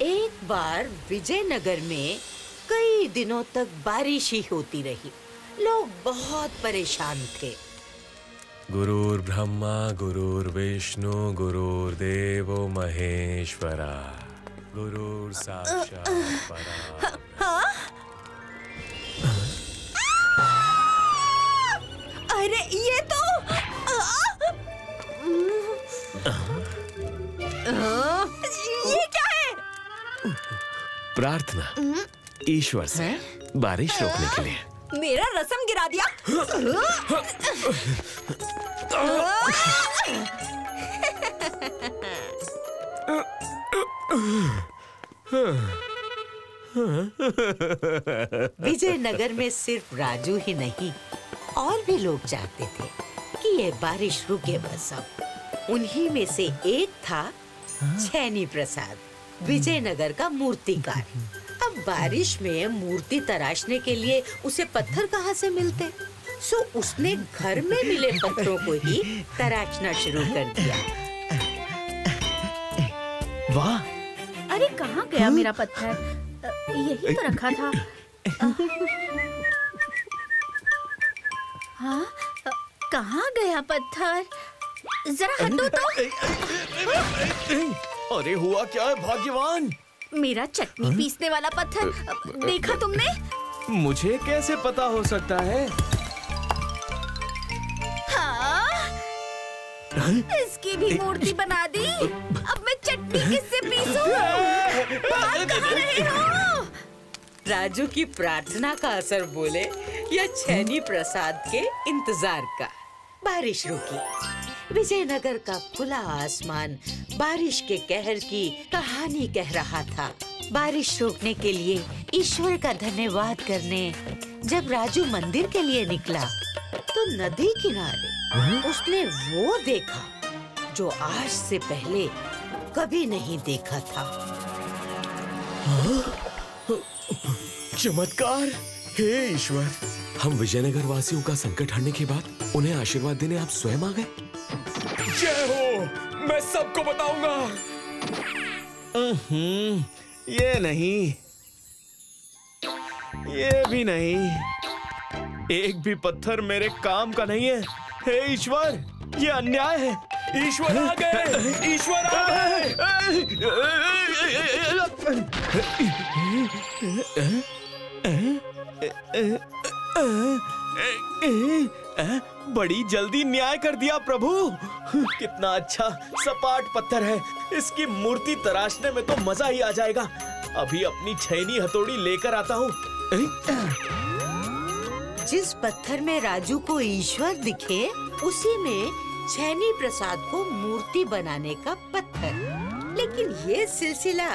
एक बार विजयनगर में कई दिनों तक बारिश ही होती रही। लोग बहुत परेशान थे। गुरुर् ब्रह्मा गुरुर्विष्णु गुरुर्देवो महेश्वरा गुरुर् साक्षात् परब्रह्म। अरे ये तो ये क्या है? प्रार्थना ईश्वर से बारिश रोकने के लिए। मेरा रसम गिरा दिया। विजयनगर में सिर्फ राजू ही नहीं, और भी लोग चाहते थे कि ये बारिश रुके बस अब। उन्हीं में से एक था छैनी प्रसाद, विजयनगर का मूर्तिकार। अब बारिश में मूर्ति तराशने के लिए उसे पत्थर कहाँ से मिलते? सो उसने घर में मिले पत्थरों को ही तराशना शुरू कर दिया। वाह! अरे कहाँ गया मेरा पत्थर? यही तो रखा था। हाँ, कहाँ गया पत्थर? जरा हटो तो। अरे हुआ क्या है भाग्यवान? मेरा चटनी पीसने वाला पत्थर देखा तुमने? मुझे कैसे पता हो सकता है? हाँ? इसकी भी मूर्ति बना दी। अब मैं चटनी किससे पीसूं? बात कहाँ रहे हो? राजू की प्रार्थना का असर बोले या छैनी प्रसाद के इंतजार का। बारिश रुकी। विजयनगर का खुला आसमान बारिश के कहर की कहानी कह रहा था। बारिश रोकने के लिए ईश्वर का धन्यवाद करने जब राजू मंदिर के लिए निकला तो नदी किनारे उसने वो देखा जो आज से पहले कभी नहीं देखा था। चमत्कार! हे ईश्वर, हम विजयनगर वासियों का संकट हटने के बाद उन्हें आशीर्वाद देने आप स्वयं आ गए। जय हो! मैं सबको बताऊंगा। ये नहीं, ये भी नहीं, एक भी पत्थर मेरे काम का नहीं है। हे ईश्वर, ये अन्याय है। ईश्वर आ गए! ईश्वर आ गए! बड़ी जल्दी न्याय कर दिया प्रभु। कितना अच्छा सपाट पत्थर है। इसकी मूर्ति तराशने में तो मजा ही आ जाएगा। अभी अपनी छैनी हथौड़ी लेकर आता हूँ। जिस पत्थर में राजू को ईश्वर दिखे, उसी में छैनी प्रसाद को मूर्ति बनाने का पत्थर। लेकिन ये सिलसिला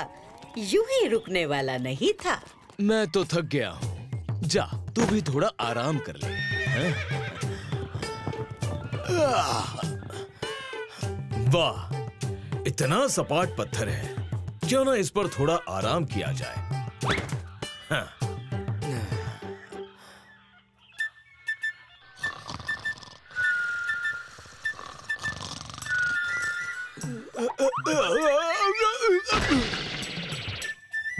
यूं ही रुकने वाला नहीं था। मैं तो थक गया हूँ। जा, तू भी थोड़ा आराम कर ले। वाह, इतना सपाट पत्थर है, क्यों ना इस पर थोड़ा आराम किया जाए। हाँ।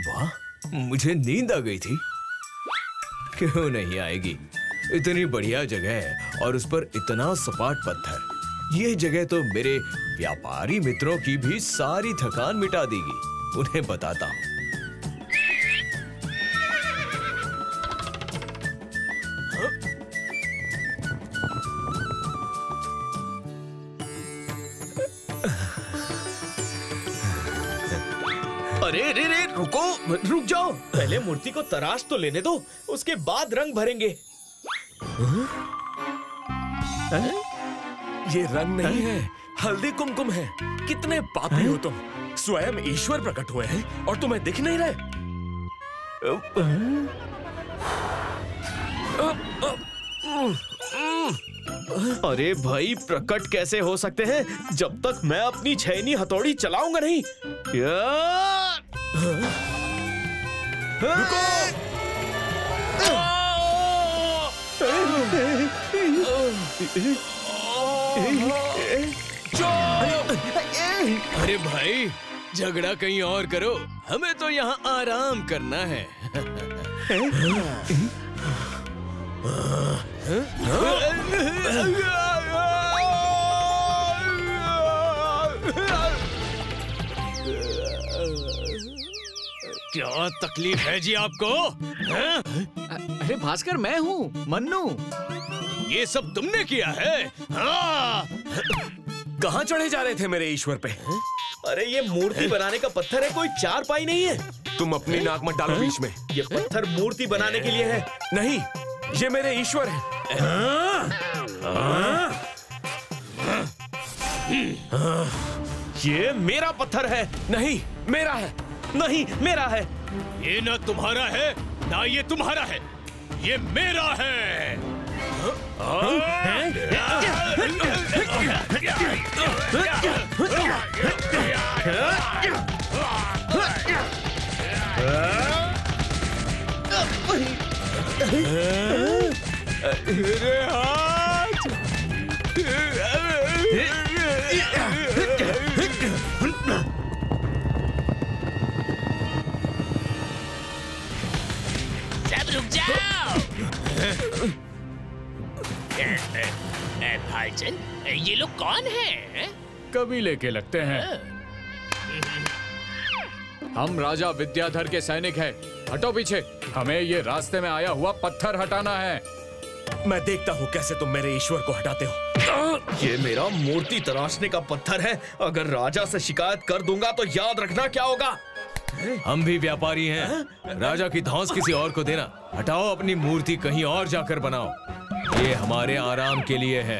वाह, मुझे नींद आ गई थी। क्यों नहीं आएगी? इतनी बढ़िया जगह है और उस पर इतना सपाट पत्थर। ये जगह तो मेरे व्यापारी मित्रों की भी सारी थकान मिटा देगी। उन्हें बताता हूँ। अरे रे रे, रुक जाओ। पहले मूर्ति को तराश तो लेने दो, उसके बाद रंग भरेंगे। ये रंग नहीं है, हल्दी कुमकुम है। कितने पापी हो तुम। स्वयं ईश्वर प्रकट हुए हैं और तुम्हें दिख नहीं रहे। अरे भाई, प्रकट कैसे हो सकते हैं जब तक मैं अपनी छैनी हथौड़ी चलाऊंगा नहीं। रुको! अरे भाई, झगड़ा कहीं और करो, हमें तो यहाँ आराम करना है। क्या तकलीफ है जी आपको? अरे भास्कर, मैं हूँ मन्नू। ये सब तुमने किया है? हाँ। कहाँ चढ़े जा रहे थे मेरे ईश्वर पे? अरे ये मूर्ति बनाने का पत्थर है, कोई चारपाई नहीं है। तुम अपनी नाक मत डालो बीच में। ये पत्थर मूर्ति बनाने के लिए है। नहीं, ये मेरे ईश्वर है। ये मेरा पत्थर है। नहीं, मेरा है। नहीं, मेरा है। ये ना तुम्हारा है ना ये तुम्हारा है, ये मेरा है। मेरे हाथ। सब रुक जाओ। भाईचंद, ये लोग कौन हैं? कबीले के लगते हैं। हम राजा विद्याधर के सैनिक हैं। हटो पीछे, हमें ये रास्ते में आया हुआ पत्थर हटाना है। मैं देखता हूँ कैसे तुम मेरे ईश्वर को हटाते हो। ये मेरा मूर्ति तराशने का पत्थर है। अगर राजा से शिकायत कर दूंगा तो याद रखना क्या होगा। हम भी व्यापारी हैं। राजा की धौंस किसी और को देना। हटाओ अपनी मूर्ति, कहीं और जाकर बनाओ। ये हमारे आराम के लिए है।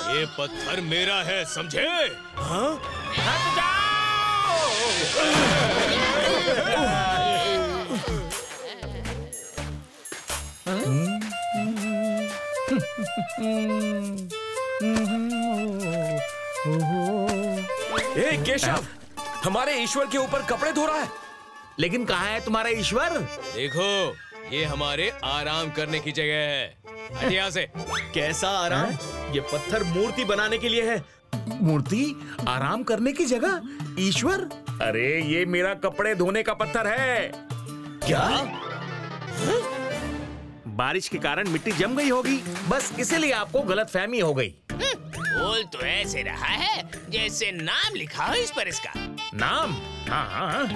ये पत्थर मेरा है, समझे? हाँ? हट जाओ! ए केशव, हमारे ईश्वर के ऊपर कपड़े धो रहा है। लेकिन कहाँ है तुम्हारा ईश्वर? देखो, ये हमारे आराम करने की जगह है। हट यहाँ से। कैसा आराम? ये पत्थर मूर्ति बनाने के लिए है। मूर्ति आराम करने की जगह? ईश्वर? अरे ये मेरा कपड़े धोने का पत्थर है। क्या? बारिश के कारण मिट्टी जम गई होगी, बस इसीलिए आपको गलतफहमी हो गई। बोल तो ऐसे रहा है जैसे नाम लिखा हो इस पर इसका। नाम? हाँ।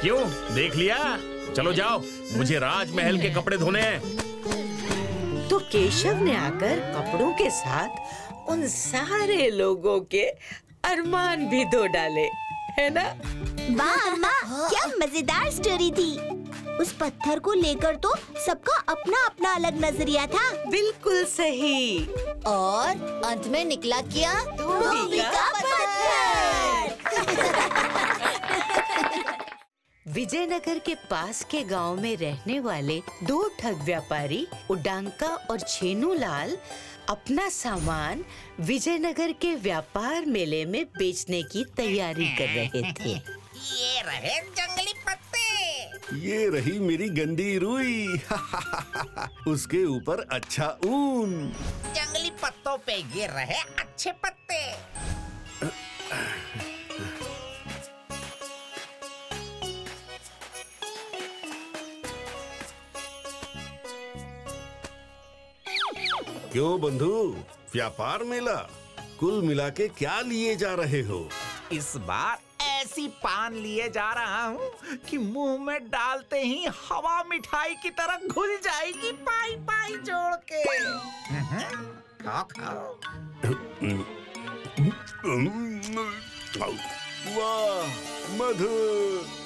क्यों, देख लिया? चलो जाओ, मुझे राजमहल के कपड़े धोने हैं। तो केशव ने आकर कपड़ों के साथ उन सारे लोगों के अरमान भी धो डाले, है ना? वाह अम्मा, क्या मजेदार स्टोरी थी। उस पत्थर को लेकर तो सबका अपना अपना अलग नजरिया था। बिल्कुल सही। और अंत में निकला क्या? धोबी का पत्थर। विजयनगर के पास के गांव में रहने वाले दो ठग व्यापारी उडांका और छेनूलाल अपना सामान विजयनगर के व्यापार मेले में बेचने की तैयारी कर रहे थे। ये रहे जंगली पत्ते। ये रही मेरी गंदी रुई। उसके ऊपर अच्छा ऊन। जंगली पत्तों पे ये रहे अच्छे पत्ते। क्यों बंधु, व्यापार मेला कुल मिला के क्या लिए जा रहे हो? इस बार ऐसी पान लिए जा रहा हूँ कि मुंह में डालते ही हवा मिठाई की तरह घुल जाएगी, पाई पाई जोड़ के। खाओ खाओ। वाह, मधुर।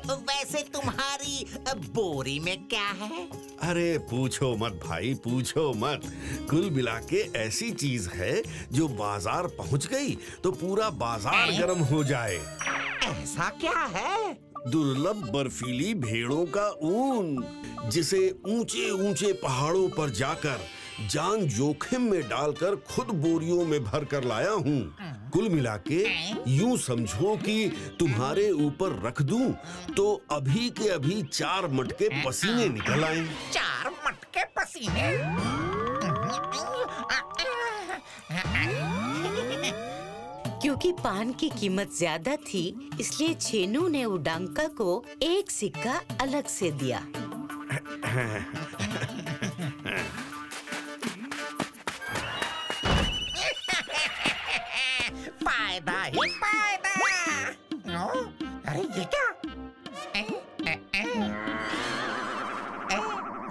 वैसे तुम्हारी बोरी में क्या है? अरे पूछो मत भाई, पूछो मत। कुल मिला के ऐसी चीज है जो बाजार पहुंच गई तो पूरा बाजार गर्म हो जाए। ऐसा क्या है? दुर्लभ बर्फीली भेड़ों का ऊन, जिसे ऊंचे ऊंचे पहाड़ों पर जाकर जान जोखिम में डालकर खुद बोरियों में भर कर लाया हूँ। कुल मिला के यूं समझो कि तुम्हारे ऊपर रख दूं तो अभी के अभी 4 मटके पसीने निकल आए। 4 मटके पसीने? क्योंकि पान की कीमत ज्यादा थी, इसलिए छेनू ने उडांका को एक सिक्का अलग से दिया। फायदा ही फायदा। अरे ये क्या?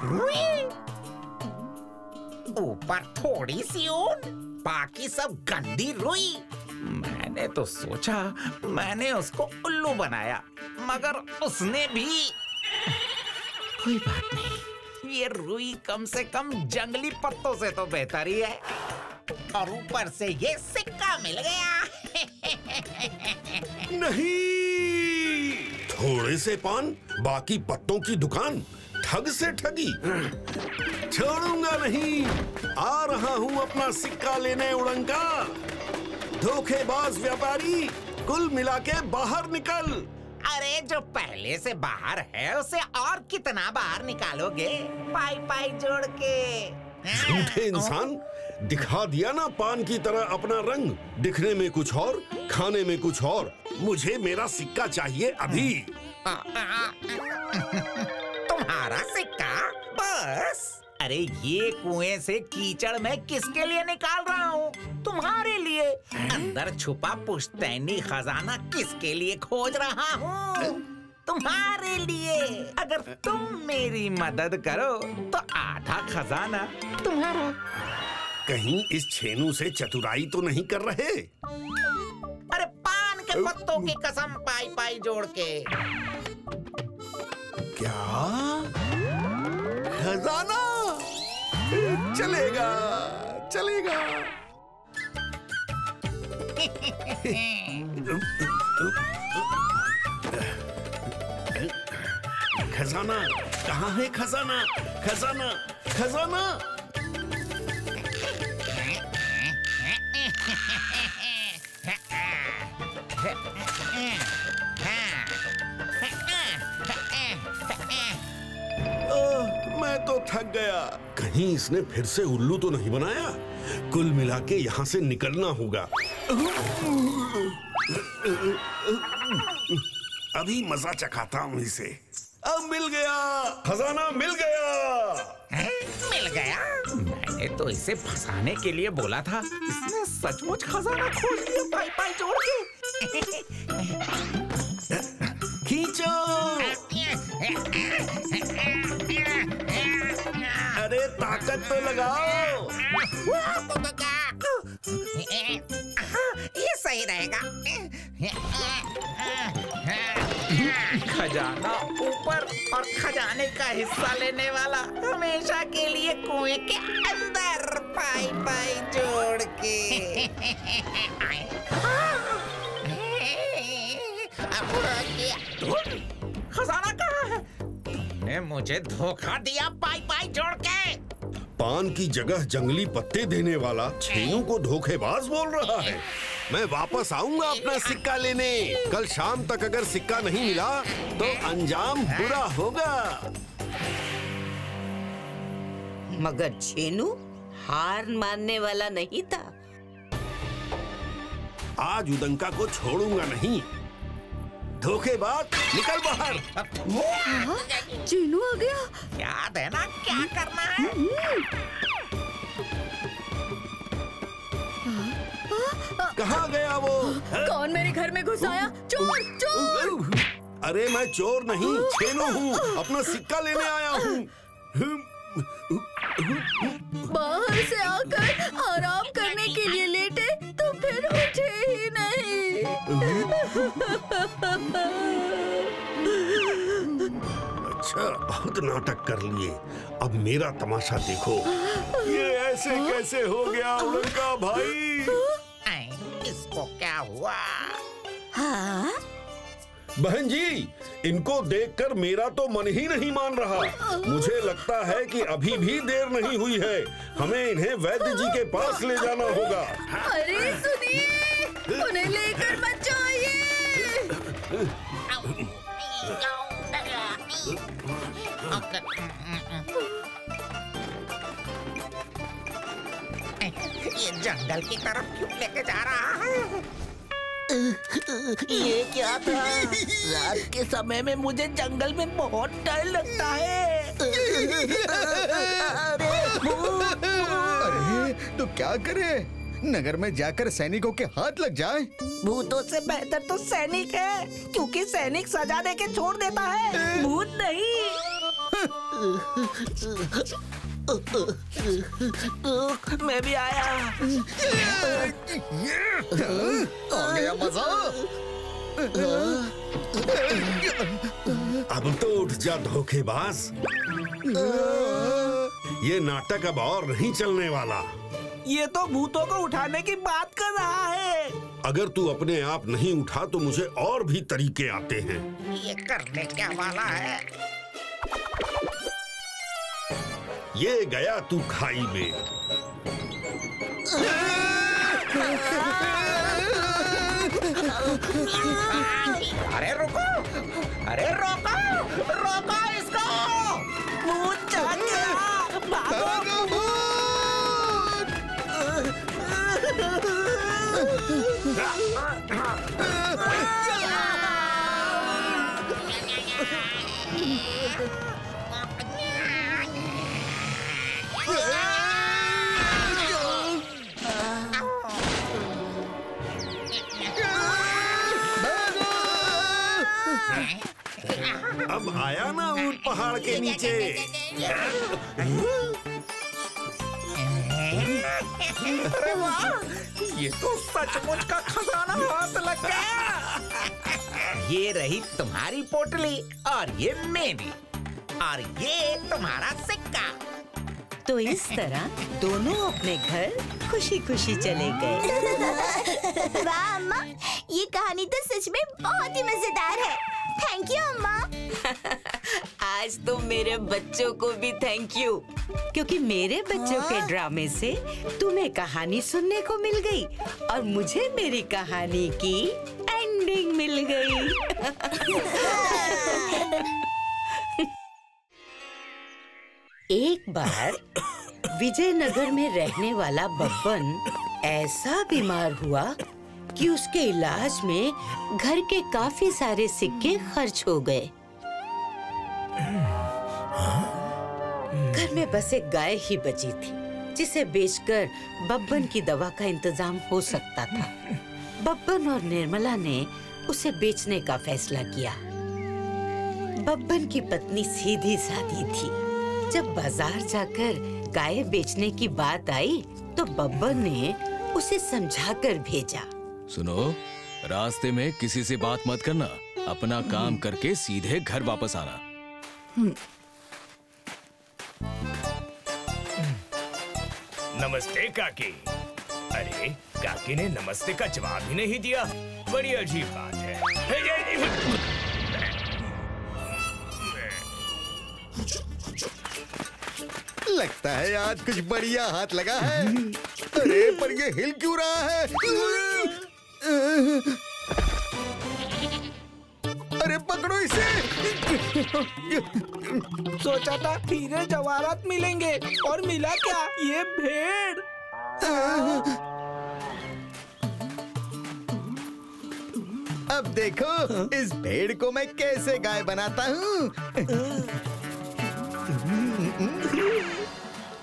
रुई, ऊपर थोड़ी सी ऊन, बाकी सब गंदी रुई। मैंने तो सोचा मैंने उसको उल्लू बनाया, मगर उसने भी। कोई बात नहीं, ये रुई कम से कम जंगली पत्तों से तो बेहतर ही है। और ऊपर से ये सिक्का मिल गया। नहीं, थोड़े से पान, बाकी पत्तों की दुकान, ठग से ठगी। छोड़ूंगा नहीं, आ रहा हूँ अपना सिक्का लेने उड़ंका। धोखेबाज व्यापारी, कुल मिला के बाहर निकल। अरे जो पहले से बाहर है उसे और कितना बाहर निकालोगे? पाई पाई जोड़ के। झूठे इंसान, दिखा दिया ना पान की तरह अपना रंग, दिखने में कुछ और, खाने में कुछ और। मुझे मेरा सिक्का चाहिए अभी। तुम्हारा सिक्का? बस? अरे ये कुएं से कीचड़ मैं किसके लिए निकाल रहा हूँ? तुम्हारे लिए। अंदर छुपा पुश्तैनी खजाना किसके लिए खोज रहा हूँ? तुम्हारे लिए। अगर तुम मेरी मदद करो तो आधा खजाना तुम्हारा। कहीं इस छेनू से चतुराई तो नहीं कर रहे? अरे पान के पत्तों की कसम, पाई पाई जोड़ के। क्या? खजाना? चलेगा, चलेगा। खजाना कहाँ है? खजाना, खजाना, खजाना। मैं तो थक गया। कहीं इसने फिर से उल्लू तो नहीं बनाया? कुल मिला के यहाँ से निकलना होगा। अभी मजा चखाता हूँ इसे। अब मिल गया, खजाना मिल गया। मिल गया? मैंने तो इसे फंसाने के लिए बोला था, इसने सचमुच खजाना खोज लिया पाई पाई जोड़ के। खींचो। अरे ताकत तो लगाओ। ये सही रहेगा। खजाना ऊपर और खजाने का हिस्सा लेने वाला हमेशा के लिए कुएं के अंदर, पाई पाई जोड़ के। खजाना कहाँ है? तुमने मुझे धोखा दिया पाई पाई जोड़ के। पान की जगह जंगली पत्ते देने वाला छेनू को धोखेबाज बोल रहा है। मैं वापस आऊंगा अपना सिक्का लेने। कल शाम तक अगर सिक्का नहीं मिला तो अंजाम बुरा होगा। मगर छेनू हार मानने वाला नहीं था। आज उदंका को छोड़ूंगा नहीं। धोखेबाज, निकल बाहर। चीनू आ गया। याद है ना क्या करना है? कहाँ गया वो? कौन मेरे घर में घुस आया? चोर, चोर! अरे मैं चोर नहीं, छेनू हूँ। अपना सिक्का लेने आया हूँ। बाहर अगर आराम करने के लिए लेटे तो फिर उठे ही नहीं। अच्छा, बहुत नाटक कर लिए, अब मेरा तमाशा देखो। ये ऐसे कैसे हो गया उड़नका भाई? इसको क्या हुआ? हाँ? बहन जी, इनको देखकर मेरा तो मन ही नहीं मान रहा। मुझे लगता है कि अभी भी देर नहीं हुई है। हमें इन्हें वैद्य जी के पास ले जाना होगा। अरे सुनिए, उन्हें लेकर मत जाइए। ये जंगल की तरफ क्यों लेके जा रहा है? ये क्या था? रात के समय में मुझे जंगल में बहुत डर लगता है। अरे तो क्या करें? नगर में जाकर सैनिकों के हाथ लग जाए। भूतों से बेहतर तो सैनिक है, क्योंकि सैनिक सजा दे के छोड़ देता है, भूत नहीं। मैं भी आया। आ गया मजा। अब तो उठ जा धोखेबाज। ये नाटक अब और नहीं चलने वाला। ये तो भूतों को उठाने की बात कर रहा है। अगर तू अपने आप नहीं उठा तो मुझे और भी तरीके आते हैं। ये करने क्या वाला है? ये गया तू खाई में। अरे रुको, अरे रोको, रोको इसको। भूत जाग गया, भागो भूत। अब आया ना ऊंट पहाड़ के नीचे। अरे वाह, ये तो सचमुच का खजाना हाथ लग गया। ये रही तुम्हारी पोटली और ये मेरी और ये तुम्हारा सिक्का। तो इस तरह दोनों अपने घर खुशी खुशी चले गए। वाह अम्मा, ये कहानी तो सच में बहुत ही मजेदार है। थैंक यू अम्मा। आज तो मेरे बच्चों को भी थैंक यू, क्योंकि मेरे बच्चों के ड्रामे से तुम्हें कहानी सुनने को मिल गई और मुझे मेरी कहानी की एंडिंग मिल गई। एक बार विजयनगर में रहने वाला बब्बन ऐसा बीमार हुआ कि उसके इलाज में घर के काफी सारे सिक्के खर्च हो गए। घर में बस एक गाय ही बची थी, जिसे बेचकर बब्बन की दवा का इंतजाम हो सकता था। बब्बन और निर्मला ने उसे बेचने का फैसला किया। बब्बन की पत्नी सीधी सादी थी। जब बाजार जाकर गाय बेचने की बात आई तो बब्बन ने उसे समझाकर भेजा। सुनो, रास्ते में किसी से बात मत करना, अपना काम करके सीधे घर वापस आना। नमस्ते काकी। अरे काकी ने नमस्ते का जवाब ही नहीं दिया, बड़ी अजीब बात है। लगता है आज कुछ बढ़िया हाथ लगा है। अरे पर ये हिल क्यों रहा है? अरे पकड़ो इसे। सोचा था हीरे जवाहरात मिलेंगे और मिला क्या? ये भेड़। अब देखो इस भेड़ को मैं कैसे गाय बनाता हूँ।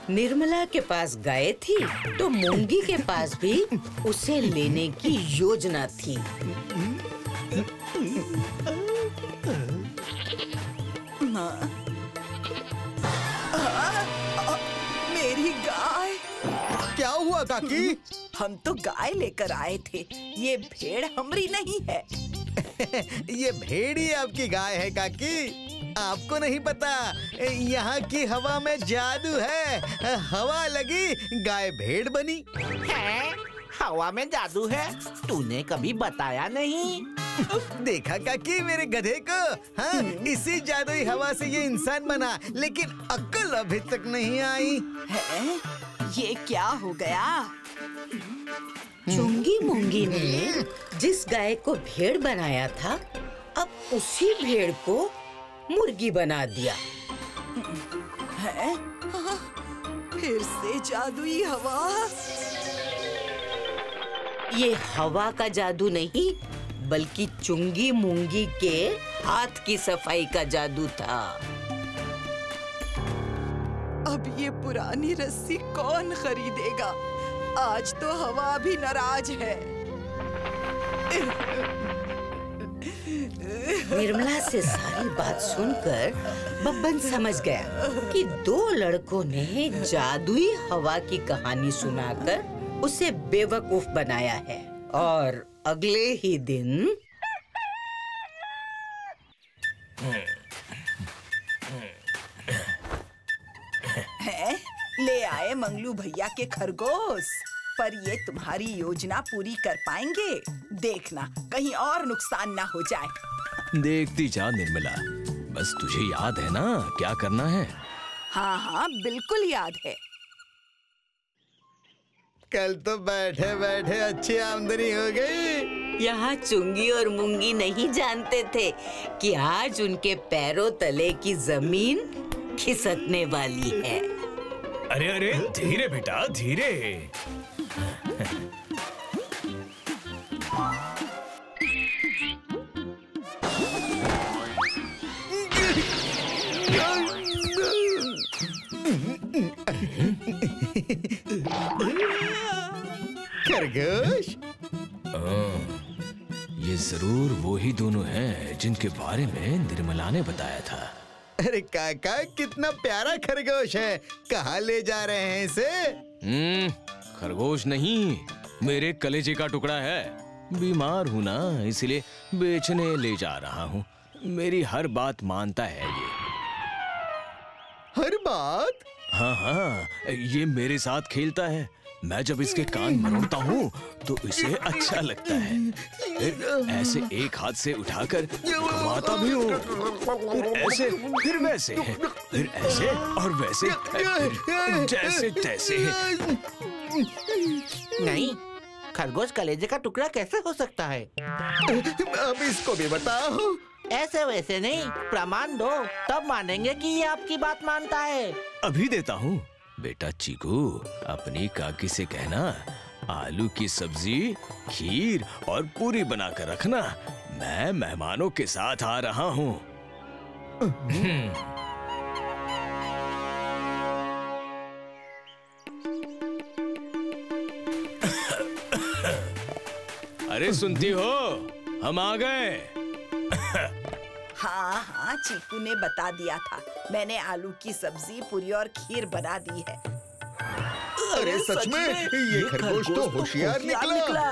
निर्मला के पास गाय थी तो मूंगी के पास भी उसे लेने की योजना थी। मेरी गाय। हुआ काकी? हम तो गाय लेकर आए थे, ये भेड़ हमरी नहीं है। ये भेड़ ही आपकी गाय है काकी। आपको नहीं पता, यहाँ की हवा में जादू है। हवा लगी, गाय भेड़ बनी। है? हवा में जादू है? तूने कभी बताया नहीं। देखा काकी मेरे गधे को? हाँ, इसी जादुई हवा से ये इंसान बना, लेकिन अक्ल अभी तक नहीं आई है? ये क्या हो गया? चुंगी मुंगी ने जिस गाय को भेड़ बनाया था, अब उसी भेड़ को मुर्गी बना दिया। है? फिर से जादुई हवा? ये हवा का जादू नहीं, बल्कि चुंगी मुंगी के हाथ की सफाई का जादू था। अब ये पुरानी रस्सी कौन खरीदेगा? आज तो हवा भी नाराज है। निर्मला से सारी बात सुनकर बब्बन समझ गया कि दो लड़कों ने जादुई हवा की कहानी सुनाकर उसे बेवकूफ बनाया है। और अगले ही दिन है? ले आए मंगलू भैया के खरगोश। पर ये तुम्हारी योजना पूरी कर पाएंगे? देखना कहीं और नुकसान ना हो जाए। देखती जा निर्मला, बस तुझे याद है ना क्या करना है? हाँ हाँ बिल्कुल याद है। कल तो बैठे बैठे अच्छी आमदनी हो गई। यहाँ चुंगी और मुंगी नहीं जानते थे कि आज उनके पैरों तले की जमीन खिसकने वाली है। अरे अरे धीरे बेटा धीरे। खरगोश, ये जरूर वो ही दोनों हैं जिनके बारे में निर्मला ने बताया था। अरे काका कितना प्यारा खरगोश है। कहाँ ले जा रहे हैं इसे? खरगोश नहीं, मेरे कलेजे का टुकड़ा है। बीमार हूँ ना, इसलिए बेचने ले जा रहा हूँ। मेरी हर बात मानता है ये। हर बात? हाँ हाँ, ये मेरे साथ खेलता है। मैं जब इसके कान मरोड़ता हूँ तो इसे अच्छा लगता है। फिर ऐसे एक हाथ से उठाकर घुमाता भी हूँ, फिर ऐसे, फिर वैसे, फिर ऐसे और वैसे, फिर जैसे तैसे। नहीं, खरगोश कलेजे का टुकड़ा कैसे हो सकता है? अब इसको भी बताओ। ऐसे वैसे नहीं, प्रमाण दो, तब मानेंगे कि ये आपकी बात मानता है। अभी देता हूँ। बेटा चीकू, अपनी काकी से कहना आलू की सब्जी, खीर और पूरी बनाकर रखना। मैं मेहमानों के साथ आ रहा हूँ। अरे सुनती हो, हम आ गए। हाँ हाँ चीकू ने बता दिया था। मैंने आलू की सब्जी, पूरी और खीर बना दी है। अरे सच में ये खरगोश तो होशियार निकला।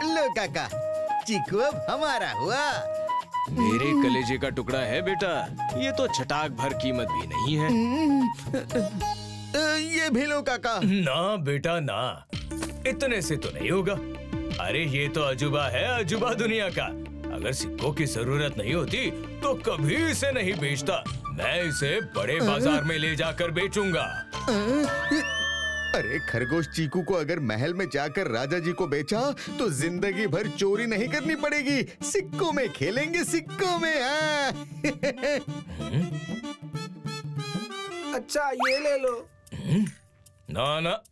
लो काका, चीकू अब हमारा हुआ। मेरे कलेजे का टुकड़ा है बेटा, ये तो छटाक भर कीमत भी नहीं है। ये भी लो काका। ना बेटा ना, इतने से तो नहीं होगा। अरे ये तो अजूबा है, अजूबा दुनिया का। अगर सिक्कों की जरूरत नहीं होती तो कभी इसे नहीं बेचता। मैं इसे बड़े बाजार में ले जाकर बेचूंगा। अरे खरगोश चीकू को अगर महल में जाकर राजा जी को बेचा तो जिंदगी भर चोरी नहीं करनी पड़ेगी। सिक्कों में खेलेंगे, सिक्कों में। हाँ। अच्छा ये ले लो। ना ना,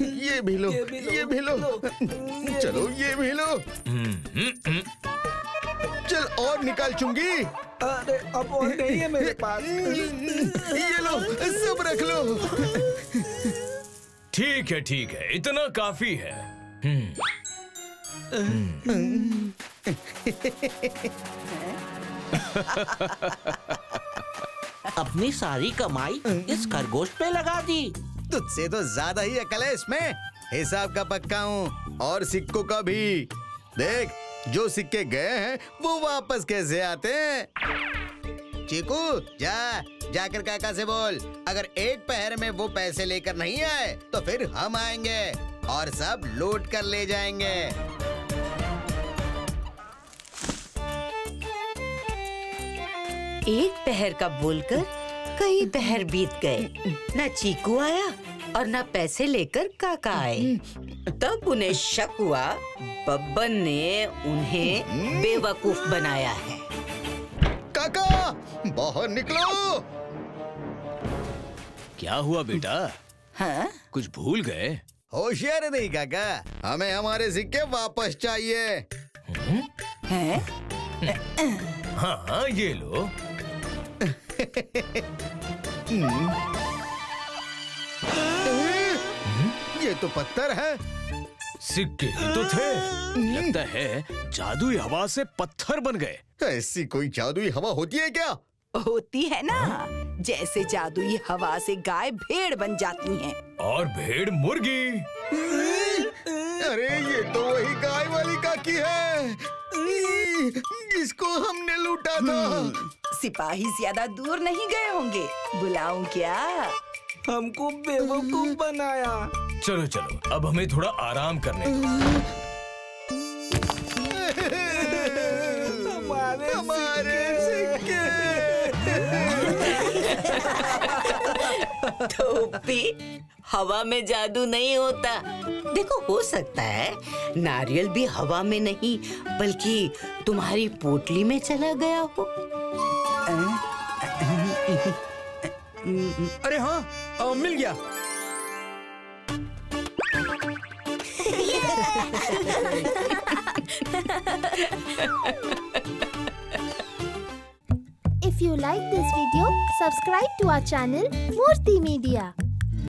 ये भी लो, ये भी लो। चलो ये भी लो। चल और निकाल चुंगी। अरे अब और नहीं है मेरे पास। ये लो, सब रख लो। ठीक है, इतना काफी है। अपनी सारी कमाई इस खरगोश पे लगा दी। तुझसे तो ज्यादा ही अकल है इसमें। हिसाब का पक्का हूँ और सिक्कों का भी। देख, जो सिक्के गए हैं वो वापस कैसे आते हैं। चीकू, जाकर काका से बोल, अगर एक पहर में वो पैसे लेकर नहीं आए तो फिर हम आएंगे और सब लूट कर ले जाएंगे। एक पहर का बोलकर कई पहर बीत गए। ना चीकू आया और ना पैसे लेकर काका आए। तब उन्हें शक हुआ बब्बन ने उन्हें बेवकूफ बनाया है। काका, बाहर निकलो। क्या हुआ बेटा? हाँ? कुछ भूल गए? होशियार नहीं काका, हमें हमारे सिक्के वापस चाहिए। हैं? हाँ, ये लो। ये तो पत्थर है। सिक्के ही तो थे। लगता है जादुई हवा से पत्थर बन गए। ऐसी कोई जादुई हवा होती है क्या? होती है ना, जैसे जादुई हवा से गाय भेड़ बन जाती हैं। और भेड़ मुर्गी। अरे ये तो वही गाय वाली काकी है जिसको हमने लूटा था। सिपाही ज्यादा दूर नहीं गए होंगे, बुलाऊं क्या? हमको बेवकूफ बनाया। चलो चलो, अब हमें थोड़ा आराम करने दो। हमारे सिक्के। टोपी, हवा में जादू नहीं होता। देखो, हो सकता है नारियल भी हवा में नहीं बल्कि तुम्हारी पोटली में चला गया हो। अरे हाँ, मिल गया। If you like this video, subscribe to our channel Murthy Media.